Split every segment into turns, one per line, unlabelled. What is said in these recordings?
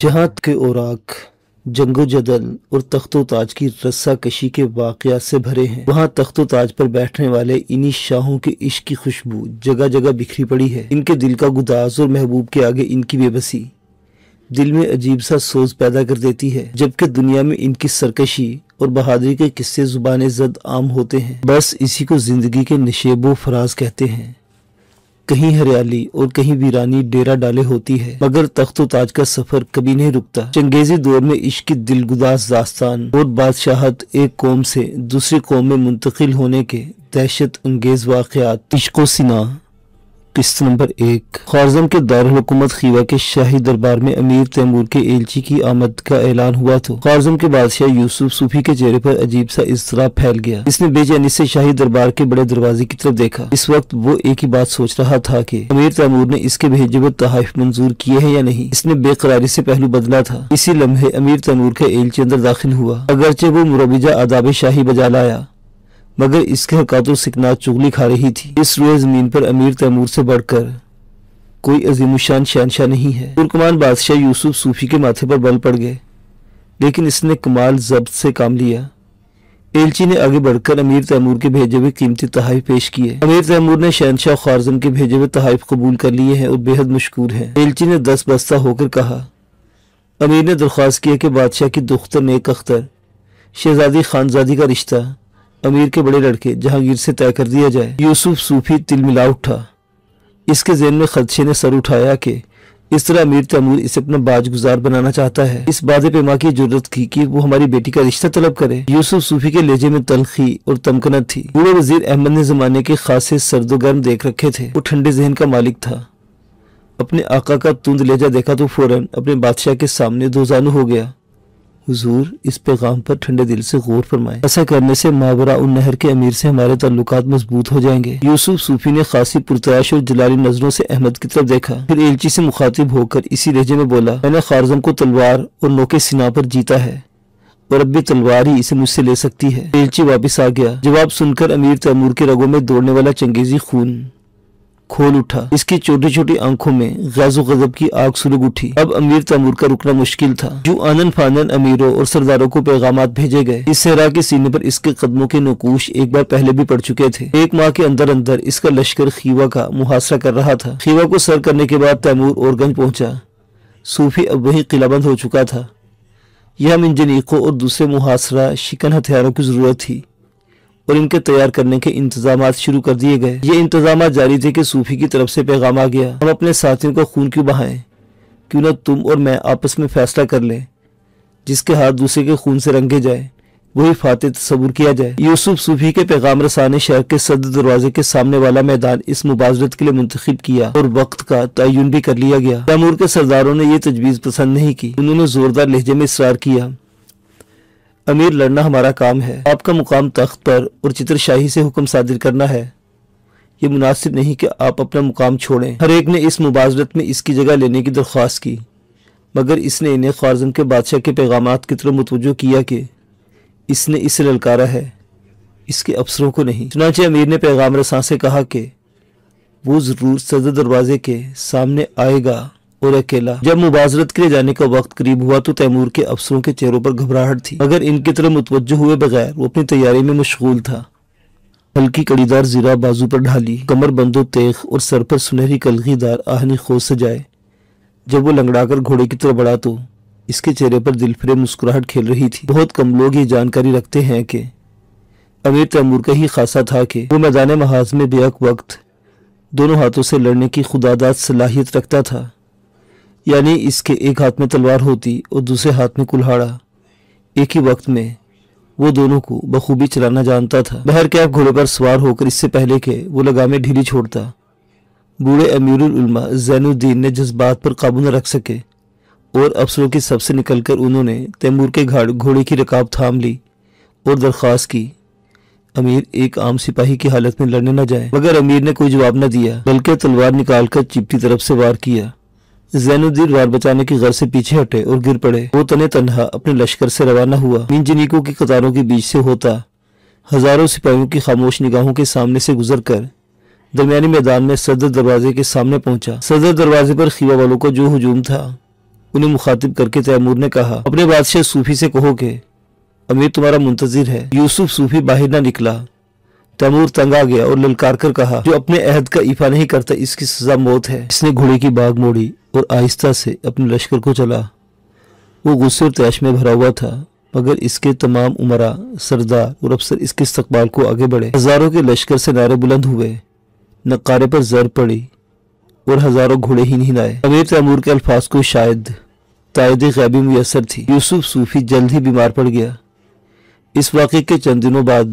جہاں کے اوراق جنگ و جدل اور تخت و تاج کی رسا کشی کے واقعات سے بھرے ہیں، وہاں تخت و تاج پر بیٹھنے والے انہی شاہوں کے عشق کی خوشبو جگہ جگہ بکھری پڑی ہے۔ ان کے دل کا گداز اور محبوب کے آگے ان کی بے بسی دل میں عجیب سا سوز پیدا کر دیتی ہے، جبکہ دنیا میں ان کی سرکشی اور بہادری کے قصے زبان زد عام ہوتے ہیں۔ بس اسی کو زندگی کے نشیب و فراز کہتے ہیں۔ کہیں ہریالی اور کہیں ویرانی ڈیرا ڈالے ہوتی ہے، مگر تخت و تاج کا سفر کبھی نہیں رکتا۔ چنگیزی دور میں عشق کی دلگداز داستان اور بادشاہت ایک قوم سے دوسری قوم میں منتقل ہونے کے دہشت انگیز واقعات۔ عشق و سینہ قسط نمبر 1۔ خوارزم کے دارالحکومت خیوا کے شاہی دربار میں امیر تیمور کے ایلچی کی آمد کا اعلان ہوا تو خوارزم کے بادشاہ یوسف صوفی کے چہرے پر عجیب سا اضطراب پھیل گیا۔ اس نے بے چینی سے شاہی دربار کے بڑے دروازے کی طرف دیکھا۔ اس وقت وہ ایک ہی بات سوچ رہا تھا کہ امیر تیمور نے اس کے بھیجے ہوئے تحائف منظور کیے ہیں یا نہیں۔ اس نے بے قراری سے پہلو بدلا تھا۔ اسی لمحے امیر تیمور کا ایلچی اندر داخل ہوا۔ اگرچہ وہ مروجہ آداب شاہی بجا لایا، مگر اس کے حرکات و سکنات چغلی کھا رہی تھی۔ اس روئے زمین پر امیر تیمور سے بڑھ کر کوئی عظیم الشان شہنشاہ نہیں ہے۔ ترکمان بادشاہ یوسف صوفی کے ماتھے پر بل پڑ گئے، لیکن اس نے کمال ضبط سے کام لیا۔ ایلچی نے آگے بڑھ کر امیر تیمور کے بھیجے ہوئے قیمتی تحائف پیش کیے۔ امیر تیمور نے شہنشاہ خوارزم کے بھیجے ہوئے تحائف قبول کر لیے ہیں اور بے حد مشکور ہیں۔ ایلچی نے دست بستہ ہو کر کہا، امیر نے درخواست کی ہے کہ بادشاہ کی دختر نیک اختر شہزادی خانزادی کا رشتہ امیر کے بڑے لڑکے جہانگیر سے طے کر دیا جائے۔ یوسف صوفی تل ملا اٹھا۔ اس کے ذہن میں خدشے نے سر اٹھایا کہ اس طرح امیر تیمور اسے اپنا باج گزار بنانا چاہتا ہے۔ اس باد پیما کی جرت کی کہ وہ ہماری بیٹی کا رشتہ طلب کرے۔ یوسف صوفی کے لہجے میں تلخی اور تمکنت تھی۔ بوڑھے وزیر احمد نے زمانے کے خاصے سرد و گرم دیکھ رکھے تھے۔ وہ ٹھنڈے ذہن کا مالک تھا۔ اپنے آقا کا تند لہجہ دیکھا تو فوراً اپنے بادشاہ کے سامنے دوزانو ہو گیا۔ حضور، اس پیغام پر ٹھنڈے دل سے غور فرمائیں۔ ایسا کرنے سے ماوراء النہر کے امیر سے ہمارے تعلقات مضبوط ہو جائیں گے۔ یوسف صوفی نے خاصی پرتعاش اور جلالی نظروں سے احمد کی طرف دیکھا، پھر ایلچی سے مخاطب ہو کر اسی لہجے میں بولا، میں نے خوارزم کو تلوار اور نوکے سینہ پر جیتا ہے اور اب بھی تلوار ہی اسے مجھ سے لے سکتی ہے۔ ایلچی واپس آ گیا۔ جواب سن کر امیر تیمور کے رگوں میں دوڑنے والا چنگیزی خون کھول اٹھا۔ اس کی چھوٹی چھوٹی آنکھوں میں غیظ و غضب کی آگ سلگ اٹھی۔ اب امیر تیمور کا رکنا مشکل تھا۔ جو آنن فانن امیروں اور سرداروں کو پیغامات بھیجے گئے، اس صحرا کے سینے پر اس کے قدموں کے نقوش ایک بار پہلے بھی پڑ چکے تھے۔ ایک ماہ کے اندر اندر اس کا لشکر خیوا کا محاصرہ کر رہا تھا۔ خیوا کو سر کرنے کے بعد تیمور اور گنج پہنچا۔ صوفی اب وہی قلعہ بند ہو چکا تھا۔ یہاں منجنیقوں اور دوسرے محاصرہ شکن ہتھیاروں کی ضرورت تھی اور ان کے تیار کرنے کے انتظامات شروع کر دیے گئے۔ یہ انتظامات جاری تھے کہ صوفی کی طرف سے پیغام آ گیا، ہم اپنے ساتھیوں کا خون کیوں بہائیں؟ کیوں نہ تم اور میں آپس میں فیصلہ کر لیں، جس کے ہاتھ دوسرے کے خون سے رنگے جائے وہی فاتح تصور کیا جائے۔ یوسف صوفی کے پیغام رساں نے شہر کے صدر دروازے کے سامنے والا میدان اس مبارزت کے لیے منتخب کیا اور وقت کا تعین بھی کر لیا گیا۔ تیمور کے سرداروں نے یہ تجویز پسند نہیں کی۔ انہوں نے زوردار لہجے میں اصرار کیا، امیر لڑنا ہمارا کام ہے، آپ کا مقام تخت پر اور چتر شاہی سے حکم صادر کرنا ہے۔ یہ مناسب نہیں کہ آپ اپنا مقام چھوڑیں۔ ہر ایک نے اس مبارزت میں اس کی جگہ لینے کی درخواست کی، مگر اس نے انہیں خوارزم کے بادشاہ کے پیغامات کی طرف متوجہ کیا کہ اس نے اسے للکارا ہے، اس کے افسروں کو نہیں۔ چنانچہ امیر نے پیغام رساں سے کہا کہ وہ ضرور صدر دروازے کے سامنے آئے گا اور اکیلا۔ جب مبارزت کے لیے جانے کا وقت قریب ہوا تو تیمور کے افسروں کے چہروں پر گھبراہٹ تھی، مگر ان کی طرف متوجہ ہوئے بغیر وہ اپنی تیاری میں مشغول تھا۔ ہلکی کڑی دار زرہ بازو پر ڈھالی، کمر بند و تیغ اور سر پر سنہری کلغی دار آہنی خوش سجائے، جب وہ لنگڑا کر گھوڑے کی طرف بڑھا تو اس کے چہرے پر دل فریب مسکراہٹ کھیل رہی تھی۔ بہت کم لوگ یہ جانکاری رکھتے ہیں کہ امیر تیمور کا ہی خاصہ تھا کہ وہ میدان محاذ میں بیک وقت دونوں ہاتھوں سے لڑنے کی خداداد صلاحیت رکھتا تھا، یعنی اس کے ایک ہاتھ میں تلوار ہوتی اور دوسرے ہاتھ میں کلہاڑا۔ ایک ہی وقت میں وہ دونوں کو بخوبی چلانا جانتا تھا۔ بہرکیف گھوڑے پر سوار ہو کر اس سے پہلے کہ وہ لگامیں ڈھیلی چھوڑتا، بوڑھے امیر العلماء زین الدین نے جذبات پر قابو نہ رکھ سکے اور افسروں کی صف سے نکل کر انہوں نے تیمور کے گھوڑے کی رکاب تھام لی اور درخواست کی، امیر ایک عام سپاہی کی حالت میں لڑنے نہ جائیں۔ مگر امیر نے کوئی جواب نہ دیا، بلکہ تلوار نکال کر چپٹی طرف سے وار کیا۔ زین الدین وار بچانے کی غرض سے پیچھے ہٹے اور گر پڑے۔ وہ تنے تنہا اپنے لشکر سے روانہ ہوا۔ منجنیقوں کی قطاروں کے بیچ سے ہوتا ہزاروں سپاہیوں کی خاموش نگاہوں کے سامنے سے گزر کر درمیانی میدان میں صدر دروازے کے سامنے پہنچا۔ صدر دروازے پر خیوا والوں کا جو ہجوم تھا انہیں مخاطب کر کے تیمور نے کہا، اپنے بادشاہ صوفی سے کہو کہ امیر تمہارا منتظر ہے۔ یوسف صوفی باہر نہ نکلا۔ تیمور تنگ آ گیا اور للکار کر کہا، جو اپنے عہد کا ایفا نہیں کرتا اس کی سزا موت ہے۔ اس نے گھوڑے کی باگ موڑی اور آہستہ سے اپنے لشکر کو چلا۔ وہ غصے اور طیش میں بھرا ہوا تھا، مگر اس کے تمام امراء، سردار اور افسر اس کے استقبال کو آگے بڑھے۔ ہزاروں کے لشکر سے نعرے بلند ہوئے، نقارے پر زر پڑی اور ہزاروں گھوڑے ہی نہیں آئے۔ امیر تیمور کے الفاظ کو شاید تائید غیبی میسر تھی۔ یوسف صوفی جلد ہی بیمار پڑ گیا۔ اس واقعے کے چند دنوں بعد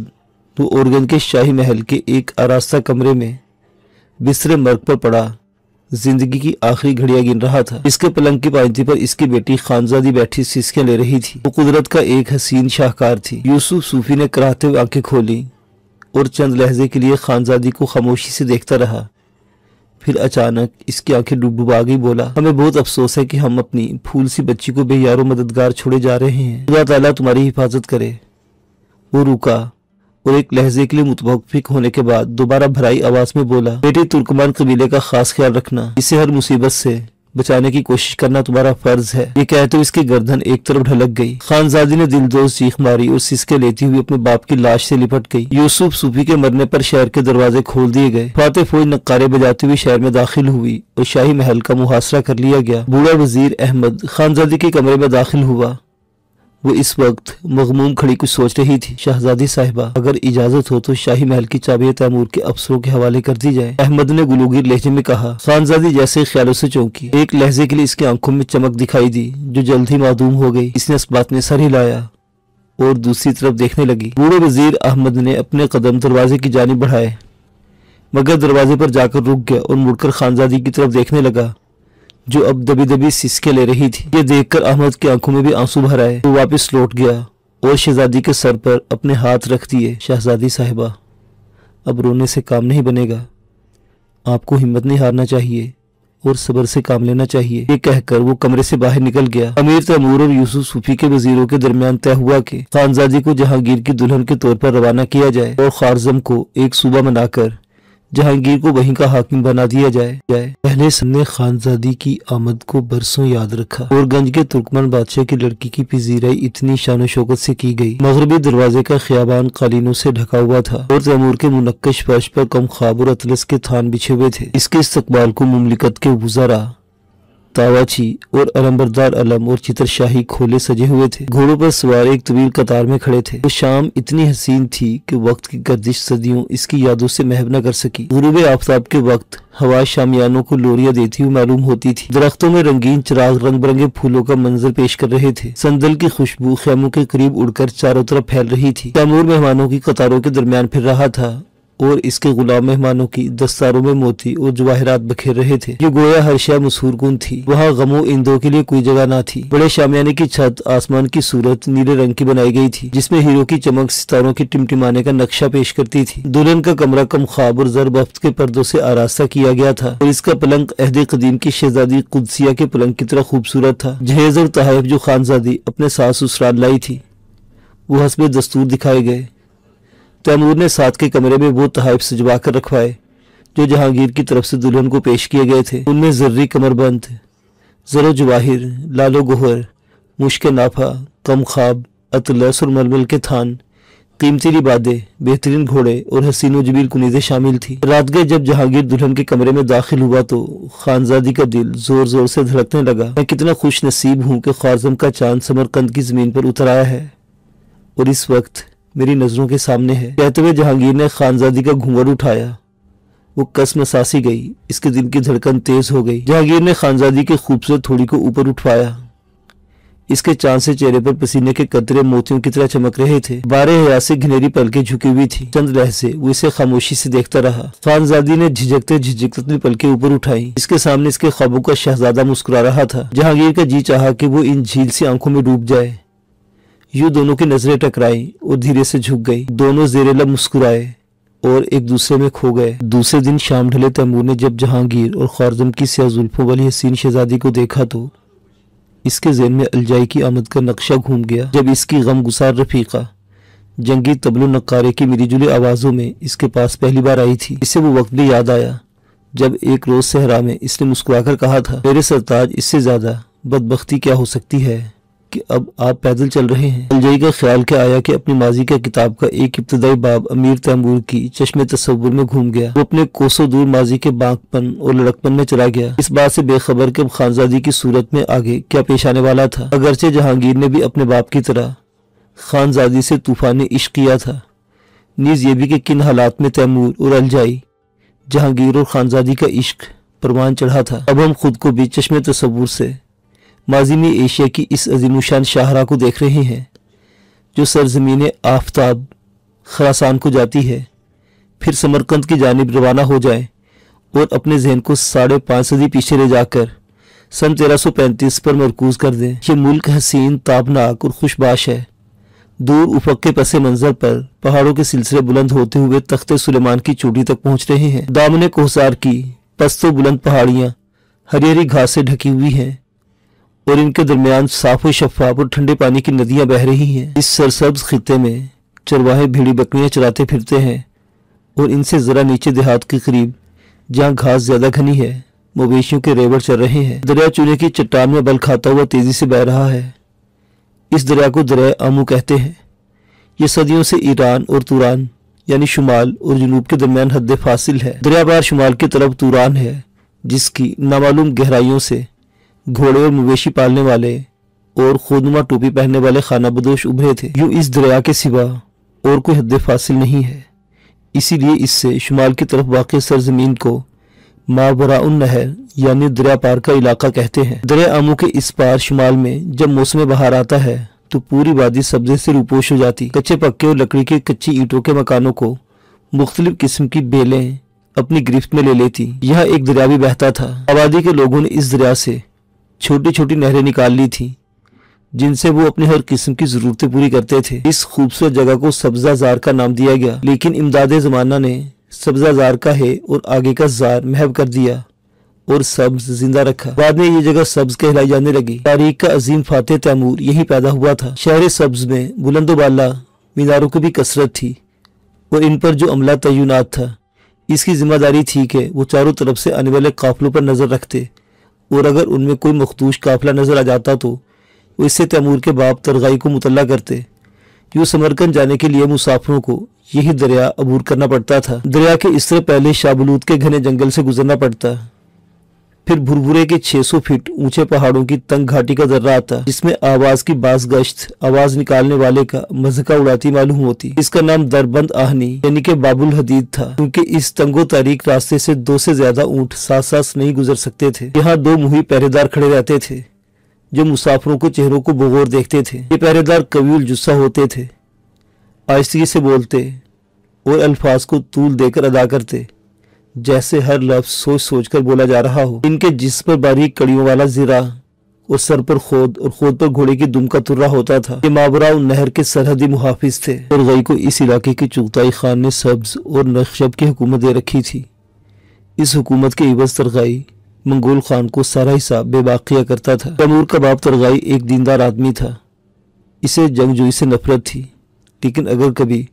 وہ اورگن کے شاہی محل کے ایک آراستہ کمرے میں بستر مرگ پر پڑا زندگی کی آخری گھڑیاں گن رہا تھا۔ اس کے پلنگ کی پائنتی پر اس کی بیٹی خانزادی بیٹھی سسکیاں لے رہی تھی۔ وہ قدرت کا ایک حسین شاہکار تھی۔ یوسف صوفی نے کراہتے ہوئے آنکھیں کھولی اور چند لحظے کے لیے خانزادی کو خاموشی سے دیکھتا رہا۔ پھر اچانک اس کی آنکھیں ڈبڈبا گئی، بولا، ہمیں بہت افسوس ہے کہ ہم اپنی پھول سی بچی کو بے یار و مددگار چھوڑے جا رہے ہیں۔ خدا تعالیٰ تمہاری حفاظت کرے۔ وہ رکا اور ایک لحظے کے لیے متوقف ہونے کے بعد دوبارہ بھرائی آواز میں بولا، بیٹی ترکمان قبیلے کا خاص خیال رکھنا، اسے ہر مصیبت سے بچانے کی کوشش کرنا تمہارا فرض ہے۔ یہ کہتے ہوئے اس کی گردن ایک طرف ڈھلک گئی۔ خانزادی نے دلدوز چیخ ماری اور سسکے لیتی ہوئی اپنے باپ کی لاش سے لپٹ گئی۔ یوسف صوفی کے مرنے پر شہر کے دروازے کھول دیے گئے۔ فاتح فوج نقارے بجاتی ہوئی شہر میں داخل ہوئی اور شاہی محل کا محاصرہ کر لیا گیا۔ بوڑھا وزیر احمد خانزادی کے کمرے میں داخل ہوا۔ وہ اس وقت مغموم کھڑی کچھ سوچ رہی تھی۔ شہزادی صاحبہ، اگر اجازت ہو تو شاہی محل کی چابیاں تیمور کے افسروں کے حوالے کر دی جائے، احمد نے گلوگیر لہجے میں کہا۔ خانزادی جیسے خیالوں سے چونکی۔ ایک لہجے کے لیے اس کی آنکھوں میں چمک دکھائی دی جو جلد ہی معدوم ہو گئی۔ اس نے اس بات میں سر ہلایا اور دوسری طرف دیکھنے لگی۔ بوڑھے وزیر احمد نے اپنے قدم دروازے کی جانب بڑھائے، مگر دروازے پر جا کر رک گیا اور مڑ کر خانزادی کی طرف دیکھنے لگا جو اب دبی دبی سسکے لے رہی تھی۔ یہ دیکھ کر احمد کی آنکھوں میں بھی آنسو بھر آئے۔ وہ واپس لوٹ گیا اور شہزادی کے سر پر اپنے ہاتھ رکھ دیے۔ شہزادی صاحبہ، اب رونے سے کام نہیں بنے گا، آپ کو ہمت نہیں ہارنا چاہیے اور صبر سے کام لینا چاہیے۔ یہ کہہ کر وہ کمرے سے باہر نکل گیا۔ امیر تیمور اور یوسف صوفی کے وزیروں کے درمیان طے ہوا کہ خانزادی کو جہانگیر کی دلہن کے طور پر روانہ کیا جائے اور خوارزم کو ایک صوبہ بنا کر جہانگیر کو وہیں کا حاکم بنا دیا جائے۔ پہلے سب نے خانزادی کی آمد کو برسوں یاد رکھا اور گنج کے ترکمان بادشاہ کی لڑکی کی پذیرائی اتنی شان و شوکت سے کی گئی۔ مغربی دروازے کا خیابان قالینوں سے ڈھکا ہوا تھا اور تیمور کے منقش فرش پر کم خواب اور اطلس کے تھان بچھے ہوئے تھے۔ اس کے استقبال کو مملکت کے وزراء، تاواچی اور علمبردار علم اور چتر شاہی کھولے سجے ہوئے تھے۔ گھوڑوں پر سوار ایک طویل قطار میں کھڑے تھے۔ وہ شام اتنی حسین تھی کہ وقت کی گردش صدیوں اس کی یادوں سے محو نہ کر سکی۔ غروب آفتاب کے وقت ہوا شامیانوں کو لوریاں دیتی ہوئی معلوم ہوتی تھی۔ درختوں میں رنگین چراغ رنگ برنگے پھولوں کا منظر پیش کر رہے تھے۔ سندل کی خوشبو خیموں کے قریب اڑ کر چاروں طرف پھیل رہی تھی۔ تیمور مہمانوں کی قطاروں کے درمیان پھر رہا تھا اور اس کے غلام مہمانوں کی دستاروں میں موتی اور جواہرات بکھیر رہے تھے۔ یہ گویا ہر شے مسحور کن تھی۔ وہاں غم و اندو کے لیے کوئی جگہ نہ تھی۔ بڑے شامیانے کی چھت آسمان کی صورت نیلے رنگ کی بنائی گئی تھی، جس میں ہیروں کی چمک ستاروں کی ٹمٹمانے کا نقشہ پیش کرتی تھی۔ دلہن کا کمرہ کم خواب اور زر بفت کے پردوں سے آراستہ کیا گیا تھا اور اس کا پلنگ عہد قدیم کی شہزادی قدسیہ کے پلنگ کی طرح خوبصورت تھا۔ جہیز اور تحائف جو خانزادی اپنے ساس سسرال لائی تھی وہ حسب دستور دکھائے گئے۔ تیمور نے ساتھ کے کمرے میں وہ تحائف سجوا کر رکھوائے جو جہانگیر کی طرف سے دلہن کو پیش کیے گئے تھے۔ ان میں زرری کمر بند، زر و جواہر، لال و گوہر، مشک نافہ، کم خواب، اطلس اور ململ کے تھان، قیمتی لبادے، بہترین گھوڑے اور حسین و جمیل کنیزیں شامل تھی۔ رات گئے جب جہانگیر دلہن کے کمرے میں داخل ہوا تو خانزادی کا دل زور زور سے دھڑکنے لگا۔ میں کتنا خوش نصیب ہوں کہ خوارزم کا چاند سمرقند کی زمین پر اتر آیا ہے اور اس وقت میری نظروں کے سامنے ہے۔ کہتے ہوئے جہانگیر نے خانزادی کا گھونگھٹ اٹھایا۔ وہ کس مساسی گئی، اس کے دل کی دھڑکن تیز ہو گئی۔ جہانگیر نے خانزادی کے خوبصورت تھوڑی کو اوپر اٹھوایا۔ اس کے چاند سے چہرے پر پسینے کے قطرے موتیوں کی طرح چمک رہے تھے۔ بارے حیا سے گھنیری پلکیں جھکی ہوئی تھی۔ چند لحظے وہ اسے خاموشی سے دیکھتا رہا۔ خانزادی نے جھجکتے جھجکتے اپنی پلکیں اوپر اٹھائیں۔ اس کے سامنے اس کے خوابوں کا شہزادہ مسکرا رہا تھا۔ جہانگیر کا جی چاہا کہ وہ ان جھیل سی آنکھوں میں ڈوب جائے۔ یوں دونوں کی نظریں ٹکرائیں اور دھیرے سے جھک گئی۔ دونوں زیر لب مسکرائے اور ایک دوسرے میں کھو گئے۔ دوسرے دن شام ڈھلے تیمور نے جب جہانگیر اور خوارزم کی سیاہ زلفوں والی حسین شہزادی کو دیکھا تو اس کے ذہن میں الجائی کی آمد کا نقشہ گھوم گیا۔ جب اس کی غم گسار رفیقہ جنگی طبل و نقارے کی ملی جلی آوازوں میں اس کے پاس پہلی بار آئی تھی، اسے وہ وقت بھی یاد آیا جب ایک روز صحرا میں اس نے مسکرا کر کہا تھا، میرے سرتاج، اس سے زیادہ بدبختی کیا ہو سکتی ہے کہ اب آپ پیدل چل رہے ہیں۔ الجئی کا خیال کیا آیا کہ اپنی ماضی کا کتاب کا ایک ابتدائی باب امیر تیمور کی چشم تصور میں گھوم گیا۔ وہ اپنے کوسوں دور ماضی کے بانک پن اور لڑکپن میں چلا گیا، اس بات سے بے خبر کہ اب خانزادی کی صورت میں آگے کیا پیش آنے والا تھا۔ اگرچہ جہانگیر نے بھی اپنے باپ کی طرح خانزادی سے طوفانی عشق کیا تھا، نیز یہ بھی کہ کن حالات میں تیمور اور الجائی جہانگیر اور خانزادی کا عشق پروان چڑھا تھا۔ اب ہم خود کو بھی چشم تصور سے ماضی میں ایشیا کی اس عظیم الشان شاہراہ کو دیکھ رہے ہیں جو سرزمین آفتاب خراسان کو جاتی ہے، پھر سمرقند کی جانب روانہ ہو جائے اور اپنے ذہن کو 5.5 صدی پیچھے لے جا کر سن 1335 پر مرکوز کر دیں۔ یہ ملک حسین، تابناک اور خوشباش ہے۔ دور افق کے پس منظر پر پہاڑوں کے سلسلے بلند ہوتے ہوئے تخت سلیمان کی چوٹی تک پہنچ رہے ہیں۔ دامن کوہسار کی پست و بلند پہاڑیاں ہری ہری گھاس سے ڈھکی ہوئی ہیں اور ان کے درمیان صاف و شفاف اور ٹھنڈے پانی کی ندیاں بہہ رہی ہیں۔ اس سرسبز خطے میں چرواہے بھیڑی بکریاں چراتے پھرتے ہیں اور ان سے ذرا نیچے دیہات کے قریب جہاں گھاس زیادہ گھنی ہے مویشیوں کے ریوڑ چل رہے ہیں۔ دریا چونے کی چٹان میں بل کھاتا ہوا تیزی سے بہہ رہا ہے۔ اس دریا کو دریائے آمو کہتے ہیں۔ یہ صدیوں سے ایران اور توران یعنی شمال اور جنوب کے درمیان حد فاصل ہے۔ دریا پار شمال کی طرف توران ہے جس کی نامعلوم گہرائیوں سے گھوڑے اور مویشی پالنے والے اور خودنما ٹوپی پہننے والے خانہ بدوش ابھرے تھے۔ یوں اس دریا کے سوا اور کوئی حد فاصل نہیں ہے، اسی لیے اس سے شمال کی طرف واقع سرزمین کو ماوراء النہر یعنی دریا پار کا علاقہ کہتے ہیں۔ دریا آمو کے اس پار شمال میں جب موسم بہار آتا ہے تو پوری وادی سبزے سے روپوش ہو جاتی۔ کچے پکے اور لکڑی کے کچی اینٹوں کے مکانوں کو مختلف قسم کی بیلیں اپنی گرفت میں لے لیتی۔ یہاں ایک دریا بھی بہتا تھا۔ آبادی کے لوگوں نے اس دریا سے چھوٹی چھوٹی نہریں نکال لی تھیں جن سے وہ اپنی ہر قسم کی ضرورتیں پوری کرتے تھے۔ اس خوبصورت جگہ کو سبزہ زار کا نام دیا گیا، لیکن امداد زمانہ نے سبزہ زار کا ہے اور آگے کا زار محو کر دیا اور سبز زندہ رکھا۔ بعد میں یہ جگہ سبز کہلائی جانے لگی۔ تاریخ کا عظیم فاتح تیمور یہی پیدا ہوا تھا۔ شہر سبز میں بلند و بالا میناروں کی بھی کثرت تھی اور ان پر جو عملہ تعینات تھا اس کی ذمہ داری تھی کہ وہ چاروں طرف سے آنے والے قافلوں پر نظر رکھتے اور اگر ان میں کوئی مخدوش قافلہ نظر آ جاتا تو وہ اس سے تیمور کے باپ ترغائی کو مطلع کرتے۔ یوں سمرقند جانے کے لیے مسافروں کو یہی دریا عبور کرنا پڑتا تھا۔ دریا کے اس طرح پہلے شابلوت کے گھنے جنگل سے گزرنا پڑتا، پھر بھربھرے کے 600 فٹ اونچے پہاڑوں کی تنگ گھاٹی کا درہ آتا جس میں آواز کی باز گشت آواز نکالنے والے کا مذہقہ اڑاتی معلوم ہوتی۔ اس کا نام دربند آہنی یعنی کہ باب الحدید تھا، کیونکہ اس تنگ و تاریک راستے سے 2 سے زیادہ اونٹ ساتھ ساتھ نہیں گزر سکتے تھے۔ یہاں 2 موہی پہرے دار کھڑے رہتے تھے جو مسافروں کو چہروں کو بغور دیکھتے تھے۔ یہ پہرے دار قوی الجثہ ہوتے تھے، آہستگی سے بولتے اور الفاظ کو طول دے کر ادا کرتے جیسے ہر لفظ سوچ سوچ کر بولا جا رہا ہو۔ ان کے جسم پر باریک کڑیوں والا زرہ اور سر پر خود اور خود پر گھوڑے کی دم کا ترہ ہوتا تھا۔ یہ ماوراء النہر کے سرحدی محافظ تھے۔ ترغائی کو اس علاقے کے چغتائی خان نے سبز اور نقشب کی حکومت دے رکھی تھی۔ اس حکومت کے عوض ترغائی منگول خان کو سارا حصہ بے باقیہ کرتا تھا۔ تیمور کا باپ ترغائی ایک دیندار آدمی تھا، اسے جنگجوئی سے نفرت تھی، لیکن اگر کبھی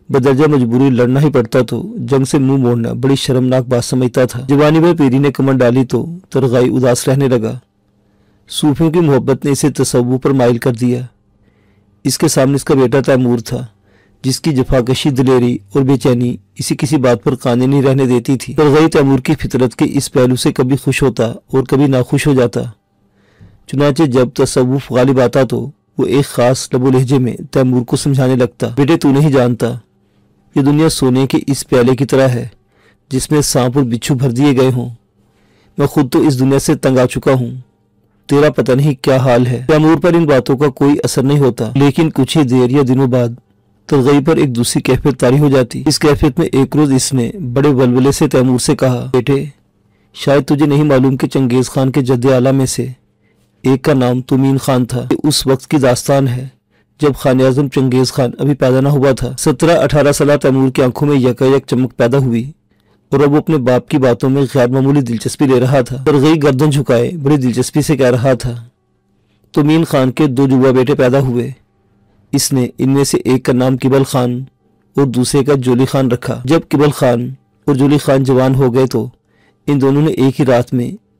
بدرجہ مجبوری لڑنا ہی پڑتا تو جنگ سے منہ موڑنا بڑی شرمناک بات سمجھتا تھا۔ جوانی میں پیری نے کمر ڈالی تو ترغائی اداس رہنے لگا۔ صوفیوں کی محبت نے اسے تصوف پر مائل کر دیا۔ اس کے سامنے اس کا بیٹا تیمور تھا جس کی جفاکشی، دلیری اور بے چینی اسی کسی بات پر قانع نہیں رہنے دیتی تھی۔ ترغائی تیمور کی فطرت کے اس پہلو سے کبھی خوش ہوتا اور کبھی ناخوش ہو جاتا۔ چنانچہ جب تصوف غالب آتا تو وہ ایک خاص لب و لہجے میں تیمور کو سمجھانے لگتا، بیٹے تو نہیں جانتا یہ دنیا سونے کے اس پیالے کی طرح ہے جس میں سانپ اور بچھو بھر دیے گئے ہوں۔ میں خود تو اس دنیا سے تنگ آ چکا ہوں، تیرا پتہ نہیں کیا حال ہے۔ تیمور پر ان باتوں کا کوئی اثر نہیں ہوتا، لیکن کچھ ہی دیر یا دنوں بعد ترغائی پر ایک دوسری کیفیت طاری ہو جاتی۔ اس کیفیت میں ایک روز اس نے بڑے ولولے سے تیمور سے کہا، بیٹے شاید تجھے نہیں معلوم کہ چنگیز خان کے جد اعلیٰ میں سے ایک کا نام تومین خان تھا۔ یہ اس وقت کی داستان ہے جب خان اعظم چنگیز خان ابھی پیدا نہ ہوا تھا۔ 17-18 سالہ تیمور کی آنکھوں میں یکایک چمک پیدا ہوئی اور اب وہ اپنے باپ کی باتوں میں غیر معمولی دلچسپی لے رہا تھا۔ ترغائی گردن جھکائے بڑی دلچسپی سے کہہ رہا تھا، تومین خان کے 2 جڑواں بیٹے پیدا ہوئے، اس نے ان میں سے ایک کا نام قبل خان اور دوسرے کا جولی خان رکھا۔ جب قبل خان اور جولی خان جوان ہو گئے تو ان دونوں نے ایک ہی رات میں